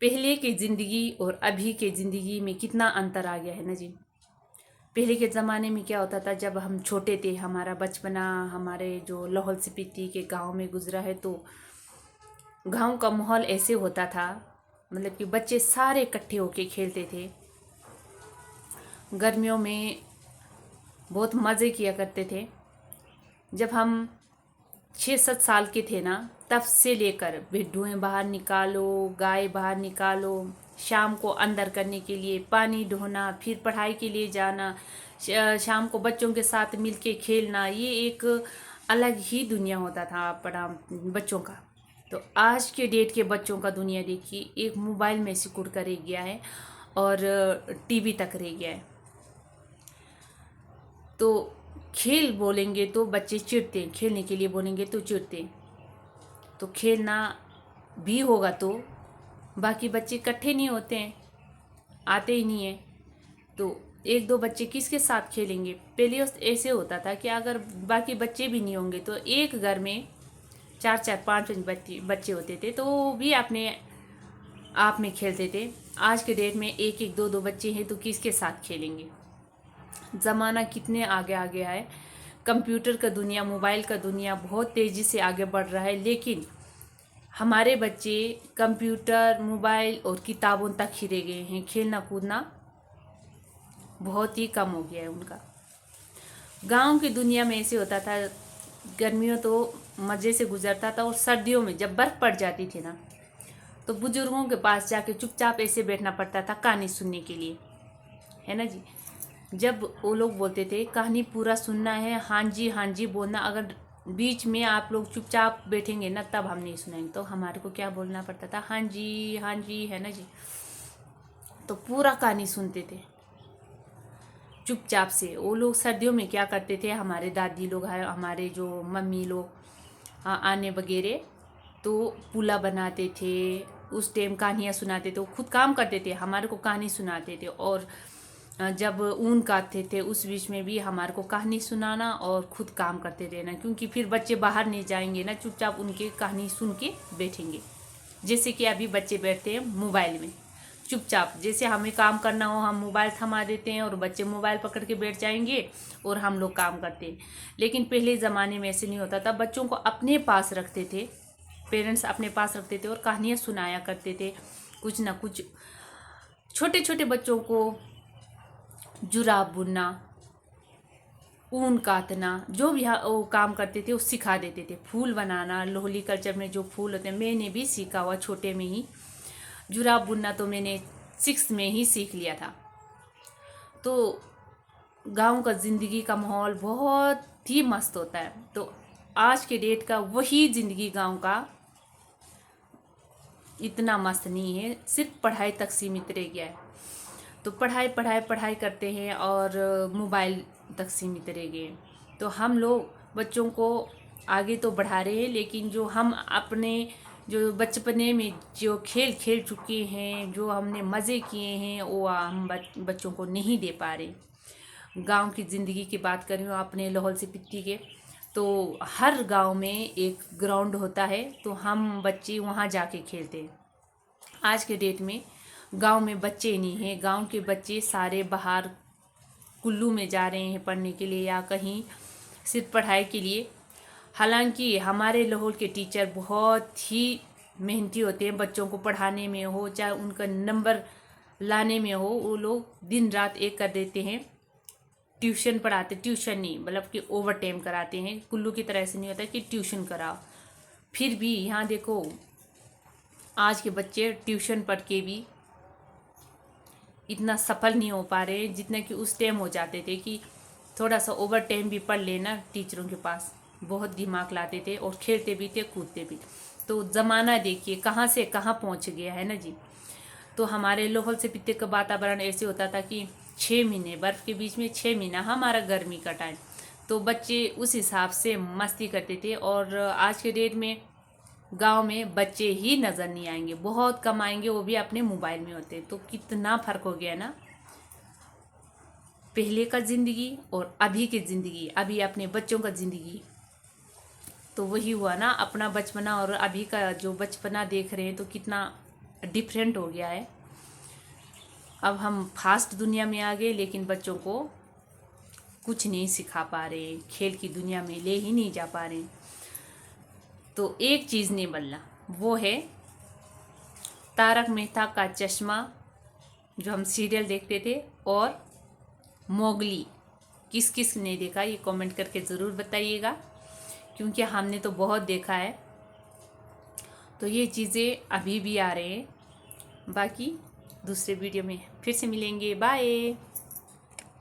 पहले की ज़िंदगी और अभी के ज़िंदगी में कितना अंतर आ गया है ना जी। पहले के ज़माने में क्या होता था, जब हम छोटे थे, हमारा बचपना हमारे जो लाहौल स्पीति के गांव में गुजरा है, तो गांव का माहौल ऐसे होता था, मतलब कि बच्चे सारे इकट्ठे होके खेलते थे। गर्मियों में बहुत मज़े किया करते थे। जब हम 6-7 साल के थे ना, तब से लेकर भेड़ुएं बाहर निकालो, गाय बाहर निकालो, शाम को अंदर करने के लिए पानी ढोना, फिर पढ़ाई के लिए जाना, शाम को बच्चों के साथ मिलके खेलना, ये एक अलग ही दुनिया होता था पढ़ा बच्चों का। तो आज के डेट के बच्चों का दुनिया देखिए, एक मोबाइल में सिकुड़ कर रह गया है और टीवी तक रह गया है। तो खेल बोलेंगे तो बच्चे चिढ़ते हैं, खेलने के लिए बोलेंगे तो चिढ़ते हैं। तो खेलना भी होगा तो बाकी बच्चे इकट्ठे नहीं होते हैं, आते ही नहीं हैं। तो एक दो बच्चे किसके साथ खेलेंगे। पहले ऐसे होता था कि अगर बाकी बच्चे भी नहीं होंगे तो एक घर में 4-4 5-5 बच्चे होते थे, तो वो भी अपने आप में खेलते थे। आज के डेट में एक एक दो दो बच्चे हैं तो किसके साथ खेलेंगे। ज़माना कितने आगे आ गया है। कंप्यूटर का दुनिया, मोबाइल का दुनिया बहुत तेज़ी से आगे बढ़ रहा है, लेकिन हमारे बच्चे कंप्यूटर, मोबाइल और किताबों तक ही रह गए हैं। खेलना कूदना बहुत ही कम हो गया है उनका। गांव की दुनिया में ऐसे होता था, गर्मियों तो मज़े से गुजरता था, और सर्दियों में जब बर्फ़ पड़ जाती थी ना, तो बुजुर्गों के पास जाके चुपचाप ऐसे बैठना पड़ता था कहानी सुनने के लिए, है ना जी। जब वो लोग बोलते थे कहानी पूरा सुनना है, हाँ जी बोलना, अगर बीच में आप लोग चुपचाप बैठेंगे ना तब हम नहीं सुनेंगे, तो हमारे को क्या बोलना पड़ता था, हाँ जी, है ना जी। तो पूरा कहानी सुनते थे चुपचाप से। वो लोग सर्दियों में क्या करते थे, हमारे दादी लोग, हमारे जो मम्मी लोग, आने वगैरह, तो पुला बनाते थे, उस टाइम कहानियाँ सुनाते थे। वो खुद काम करते थे, हमारे को कहानी सुनाते थे। और जब ऊन काटते थे उस बीच में भी हमारे को कहानी सुनाना और खुद काम करते रहना, क्योंकि फिर बच्चे बाहर नहीं जाएंगे ना, चुपचाप उनके कहानी सुन के बैठेंगे। जैसे कि अभी बच्चे बैठते हैं मोबाइल में चुपचाप, जैसे हमें काम करना हो हम मोबाइल थमा देते हैं और बच्चे मोबाइल पकड़ के बैठ जाएंगे और हम लोग काम करते हैं। लेकिन पहले ज़माने में ऐसे नहीं होता था, बच्चों को अपने पास रखते थे, पेरेंट्स अपने पास रखते थे और कहानियाँ सुनाया करते थे। कुछ ना कुछ छोटे छोटे बच्चों को जुराब बुनना, ऊन काटना, जो भी वो काम करते थे वो सिखा देते थे। फूल बनाना, लोहली कल्चर में जो फूल होते हैं, मैंने भी सीखा हुआ छोटे में ही। जुराब बुनना तो मैंने 6th में ही सीख लिया था। तो गांव का ज़िंदगी का माहौल बहुत ही मस्त होता है। तो आज के डेट का वही ज़िंदगी गांव का इतना मस्त नहीं है, सिर्फ पढ़ाई तक सीमित रह गया है। तो पढ़ाई पढ़ाई पढ़ाई करते हैं और मोबाइल तक सीमित रह गए। तो हम लोग बच्चों को आगे तो बढ़ा रहे हैं, लेकिन जो हम अपने जो बचपने में जो खेल खेल चुके हैं, जो हमने मज़े किए हैं, वो हम बच्चों को नहीं दे पा रहे। गांव की ज़िंदगी की बात कर रही हूँ अपने लाहौल स्पीति के। तो हर गांव में एक ग्राउंड होता है, तो हम बच्चे वहाँ जाके खेलते हैं। आज के डेट में गांव में बच्चे नहीं हैं, गांव के बच्चे सारे बाहर कुल्लू में जा रहे हैं पढ़ने के लिए या कहीं सिर्फ पढ़ाई के लिए। हालांकि हमारे लाहौल के टीचर बहुत ही मेहनती होते हैं, बच्चों को पढ़ाने में हो चाहे उनका नंबर लाने में हो, वो लोग दिन रात एक कर देते हैं। ट्यूशन पढ़ाते, ट्यूशन नहीं मतलब कि ओवर टाइम कराते हैं। कुल्लू की तरह से नहीं होता कि ट्यूशन कराओ। फिर भी यहाँ देखो, आज के बच्चे ट्यूशन पढ़ के भी इतना सफल नहीं हो पा रहे जितना कि उस टाइम हो जाते थे, कि थोड़ा सा ओवर टाइम भी पढ़ लेना। टीचरों के पास बहुत दिमाग लाते थे और खेलते भी थे, कूदते भी। तो ज़माना देखिए कहाँ से कहाँ पहुँच गया है ना जी। तो हमारे लाहौल स्पीति का वातावरण ऐसे होता था कि 6 महीने बर्फ़ के बीच में 6 महीना हमारा गर्मी का टाइम। तो बच्चे उस हिसाब से मस्ती करते थे। और आज के डेट में गांव में बच्चे ही नज़र नहीं आएंगे, बहुत कम आएंगे, वो भी अपने मोबाइल में होते हैं। तो कितना फ़र्क हो गया ना पहले का ज़िंदगी और अभी की ज़िंदगी, अभी अपने बच्चों का ज़िंदगी। तो वही हुआ ना, अपना बचपना और अभी का जो बचपना देख रहे हैं तो कितना डिफरेंट हो गया है। अब हम फास्ट दुनिया में आ गए, लेकिन बच्चों को कुछ नहीं सिखा पा रहे, खेल की दुनिया में ले ही नहीं जा पा रहे। तो एक चीज़ नहीं बदला, वो है तारक मेहता का चश्मा, जो हम सीरियल देखते थे, और मोगली। किस किस ने देखा ये कमेंट करके ज़रूर बताइएगा, क्योंकि हमने तो बहुत देखा है। तो ये चीज़ें अभी भी आ रहे हैं। बाकी दूसरे वीडियो में फिर से मिलेंगे। बाय।